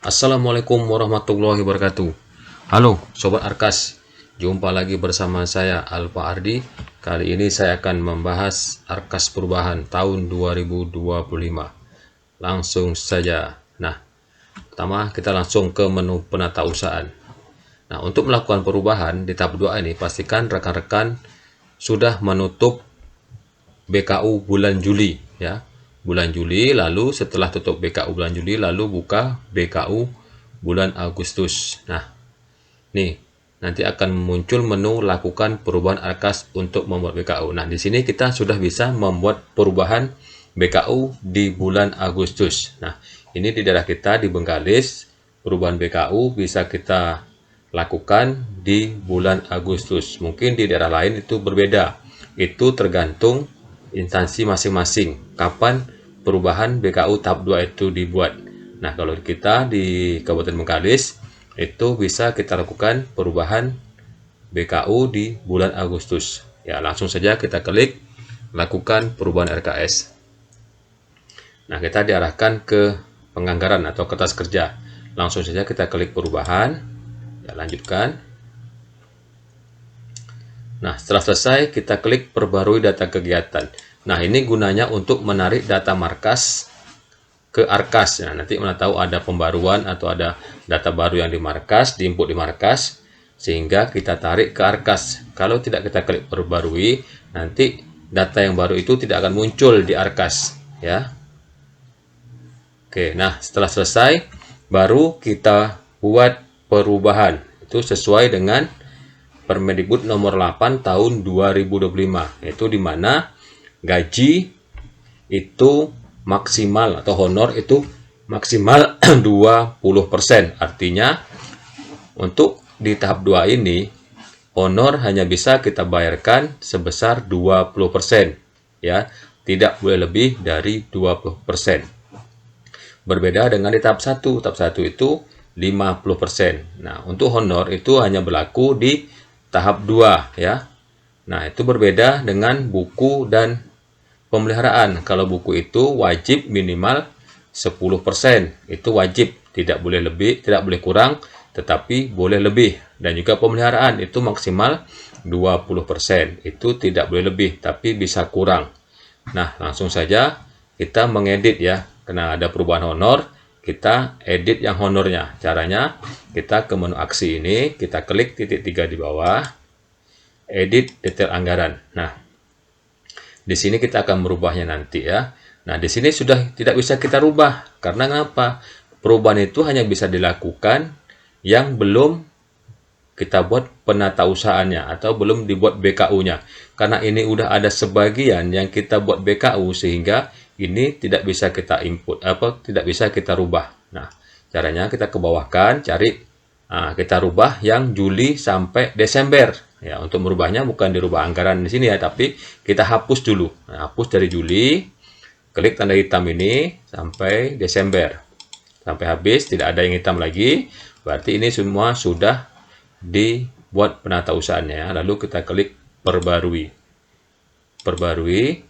Assalamualaikum warahmatullahi wabarakatuh. Halo Sobat Arkas, jumpa lagi bersama saya Alfa Ardi. Kali ini saya akan membahas Arkas perubahan tahun 2025. Langsung saja. Nah, pertama kita langsung ke menu penatausahaan. Nah, untuk melakukan perubahan di tahap 2 ini, pastikan rekan-rekan sudah menutup BKU bulan Juli ya. Bulan Juli, lalu setelah tutup BKU bulan Juli, lalu buka BKU bulan Agustus. Nah, nih nanti akan muncul menu lakukan perubahan Arkas untuk membuat BKU. Nah, di sini kita sudah bisa membuat perubahan BKU di bulan Agustus. Nah, ini di daerah kita di Bengkalis, perubahan BKU bisa kita lakukan di bulan Agustus. Mungkin di daerah lain itu berbeda. Itu tergantung instansi masing-masing kapan perubahan BKU tahap 2 itu dibuat. Nah, kalau kita di Kabupaten Bengkalis itu bisa kita lakukan perubahan BKU di bulan Agustus. Ya, langsung saja kita klik lakukan perubahan RKS. Nah, kita diarahkan ke penganggaran atau kertas kerja. Langsung saja kita klik perubahan. Ya, lanjutkan. Nah, setelah selesai kita klik perbarui data kegiatan. Nah, ini gunanya untuk menarik data markas ke Arkas. Nah, nanti mana tahu ada pembaruan atau ada data baru yang di markas, diinput di markas, sehingga kita tarik ke Arkas. Kalau tidak kita klik perbarui, nanti data yang baru itu tidak akan muncul di Arkas. Ya. Oke, nah setelah selesai, baru kita buat perubahan. Itu sesuai dengan Permendikbud nomor 8 tahun 2025. Itu di mana gaji itu maksimal atau honor itu maksimal 20%. Artinya untuk di tahap 2 ini honor hanya bisa kita bayarkan sebesar 20%, ya. Tidak boleh lebih dari 20%. Berbeda dengan di tahap 1. Tahap 1 itu 50%. Nah, untuk honor itu hanya berlaku di tahap 2, ya. Nah, itu berbeda dengan buku dan pemeliharaan. Kalau buku itu wajib minimal 10%. Itu wajib, tidak boleh lebih, tidak boleh kurang, tetapi boleh lebih. Dan juga pemeliharaan itu maksimal 20%. Itu tidak boleh lebih, tapi bisa kurang. Nah, langsung saja kita mengedit ya. Karena ada perubahan honor, kita edit yang honornya. Caranya, kita ke menu aksi ini, kita klik titik 3 di bawah, edit detail anggaran. Nah, di sini kita akan merubahnya nanti ya. Nah, di sini sudah tidak bisa kita rubah. Karena kenapa? Perubahan itu hanya bisa dilakukan yang belum kita buat penata usahanya atau belum dibuat BKU-nya. Karena ini udah ada sebagian yang kita buat BKU sehingga ini tidak bisa kita input tidak bisa kita rubah. Nah, caranya kita ke bawah kan, cari kita rubah yang Juli sampai Desember. Ya, untuk merubahnya bukan dirubah anggaran di sini ya, tapi kita hapus dulu. Nah, hapus dari Juli, klik tanda hitam ini sampai Desember. Sampai habis, tidak ada yang hitam lagi. Berarti ini semua sudah dibuat penata usahanya. Lalu kita klik perbarui. Perbarui.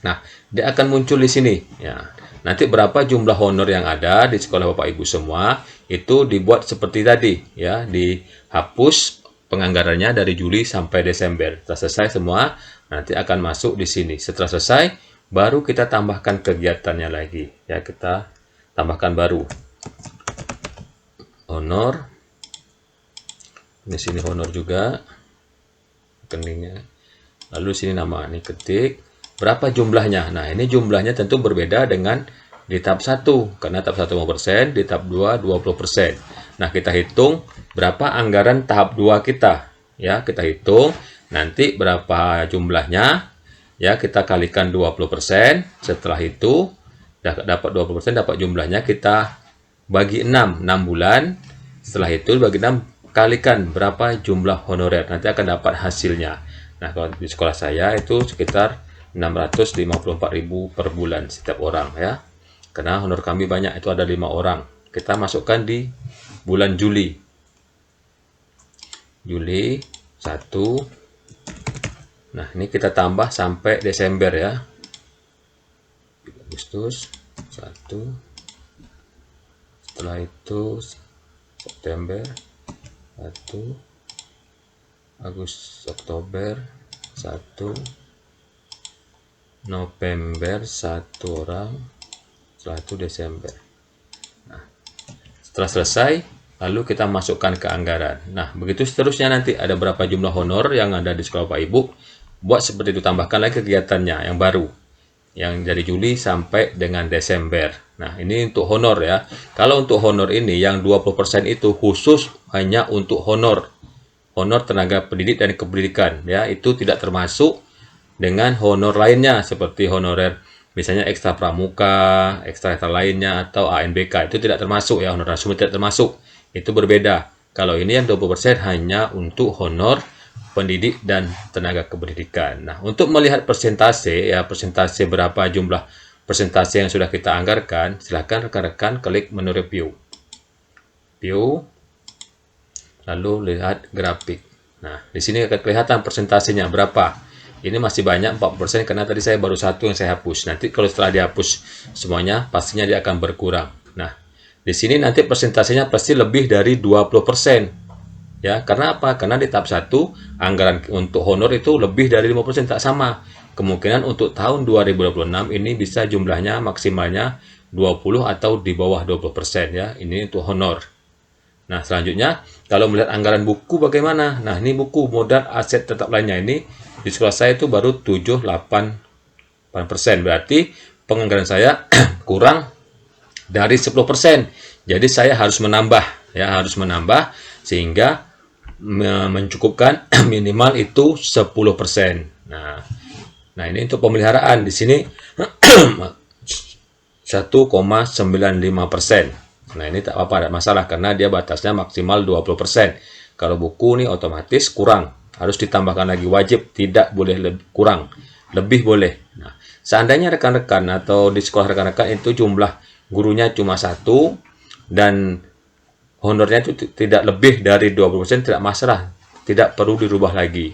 Nah, dia akan muncul di sini. Ya. Nanti berapa jumlah honor yang ada di sekolah Bapak Ibu semua itu dibuat seperti tadi, ya, dihapus penganggarannya dari Juli sampai Desember. Setelah selesai semua, nanti akan masuk di sini. Setelah selesai, baru kita tambahkan kegiatannya lagi. Ya, kita tambahkan baru. Honor. Di sini honor juga. Rekeningnya. Lalu sini nama ini ketik. Berapa jumlahnya? Nah, ini jumlahnya tentu berbeda dengan di tahap 1. Karena tahap 1 5%, di tahap 2 20%. Nah, kita hitung berapa anggaran tahap 2 kita. Ya, kita hitung nanti berapa jumlahnya. Ya, kita kalikan 20%. Setelah itu dapat 20%, dapat jumlahnya, kita bagi 6 bulan. Setelah itu bagi 6 kalikan berapa jumlah honorer. Nanti akan dapat hasilnya. Nah, kalau di sekolah saya itu sekitar 654.000 per bulan setiap orang ya. Karena honor kami banyak, itu ada 5 orang. Kita masukkan di bulan Juli. Juli 1. Nah, ini kita tambah sampai Desember ya. Agustus 1. setelah itu September 1, Agustus, Oktober 1, November 1 orang, setelah itu Desember. Nah, setelah selesai, lalu kita masukkan ke anggaran. Nah, begitu seterusnya nanti ada berapa jumlah honor yang ada di sekolah Bapak Ibu, buat seperti itu, tambahkan lagi kegiatannya yang baru, yang dari Juli sampai dengan Desember. Nah, ini untuk honor ya. Kalau untuk honor ini, yang 20% itu khusus hanya untuk honor tenaga pendidik dan kependidikan ya, itu tidak termasuk dengan honor lainnya seperti honorer misalnya ekstra pramuka, ekstra lainnya, atau ANBK, itu tidak termasuk ya, honor nasional tidak termasuk, itu berbeda. Kalau ini yang 20% hanya untuk honor pendidik dan tenaga kependidikan. Nah, untuk melihat persentase ya, persentase berapa jumlah persentase yang sudah kita anggarkan, silakan rekan-rekan klik menu review. Lalu lihat grafik. Nah, di sini akan kelihatan persentasenya berapa. Ini masih banyak 40% karena tadi saya baru satu yang saya hapus. Nanti kalau setelah dihapus semuanya, pastinya dia akan berkurang. Nah, di sini nanti persentasenya pasti lebih dari 20%. Ya, karena apa? Karena di tahap 1 anggaran untuk honor itu lebih dari 5%, tak sama. Kemungkinan untuk tahun 2026 ini bisa jumlahnya maksimalnya 20 atau di bawah 20% ya. Ini untuk honor. Nah, selanjutnya kalau melihat anggaran buku bagaimana? Nah, ini buku modal aset tetap lainnya ini di sekolah saya itu baru 7,8%. Berarti penganggaran saya kurang dari 10%. Jadi saya harus menambah ya, harus menambah sehingga mencukupkan minimal itu 10%. Nah, ini untuk pemeliharaan di sini 1,95%. Nah, ini tak apa-apa, ada masalah karena dia batasnya maksimal 20%. Kalau buku ini otomatis kurang, harus ditambahkan lagi, wajib, tidak boleh kurang, lebih boleh. Nah, seandainya rekan-rekan atau di sekolah rekan-rekan itu jumlah gurunya cuma 1 dan honornya itu tidak lebih dari 20%, tidak masalah, tidak perlu dirubah lagi.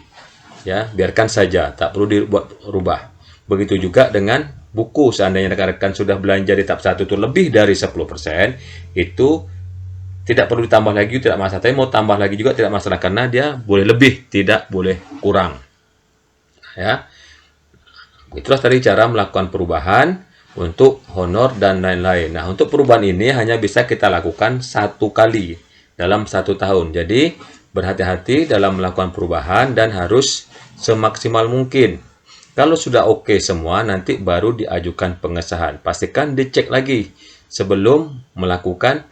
Ya, biarkan saja, tak perlu dibuat rubah. Begitu juga dengan buku, seandainya rekan-rekan sudah belanja di tahap 1 itu lebih dari 10%, itu tidak perlu ditambah lagi, tidak masalah. Tapi mau tambah lagi juga tidak masalah karena dia boleh lebih, tidak boleh kurang. Ya. Itulah tadi cara melakukan perubahan untuk honor dan lain-lain. Nah, untuk perubahan ini hanya bisa kita lakukan 1 kali dalam 1 tahun. Jadi, berhati-hati dalam melakukan perubahan dan harus semaksimal mungkin. Kalau sudah oke semua, nanti baru diajukan pengesahan. Pastikan dicek lagi sebelum melakukan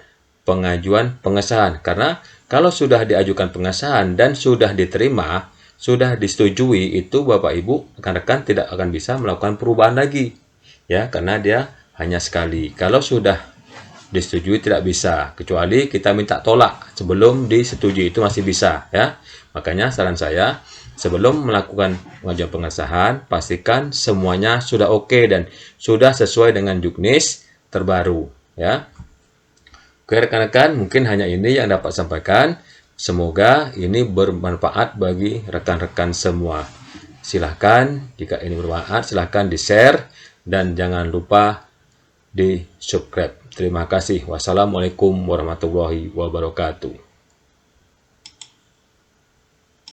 pengajuan pengesahan. Karena kalau sudah diajukan pengesahan dan sudah diterima, sudah disetujui, itu Bapak Ibu, rekan-rekan tidak akan bisa melakukan perubahan lagi. Ya, karena dia hanya sekali. Kalau sudah disetujui tidak bisa, kecuali kita minta tolak sebelum disetujui, itu masih bisa ya. Makanya saran saya, sebelum melakukan pengajuan pengesahan, pastikan semuanya sudah oke dan sudah sesuai dengan juknis terbaru ya. Oke rekan-rekan, mungkin hanya ini yang dapat sampaikan. Semoga ini bermanfaat bagi rekan-rekan semua. Silahkan jika ini bermanfaat, silahkan di-share dan jangan lupa di subscribe. Terima kasih. Wassalamualaikum warahmatullahi wabarakatuh.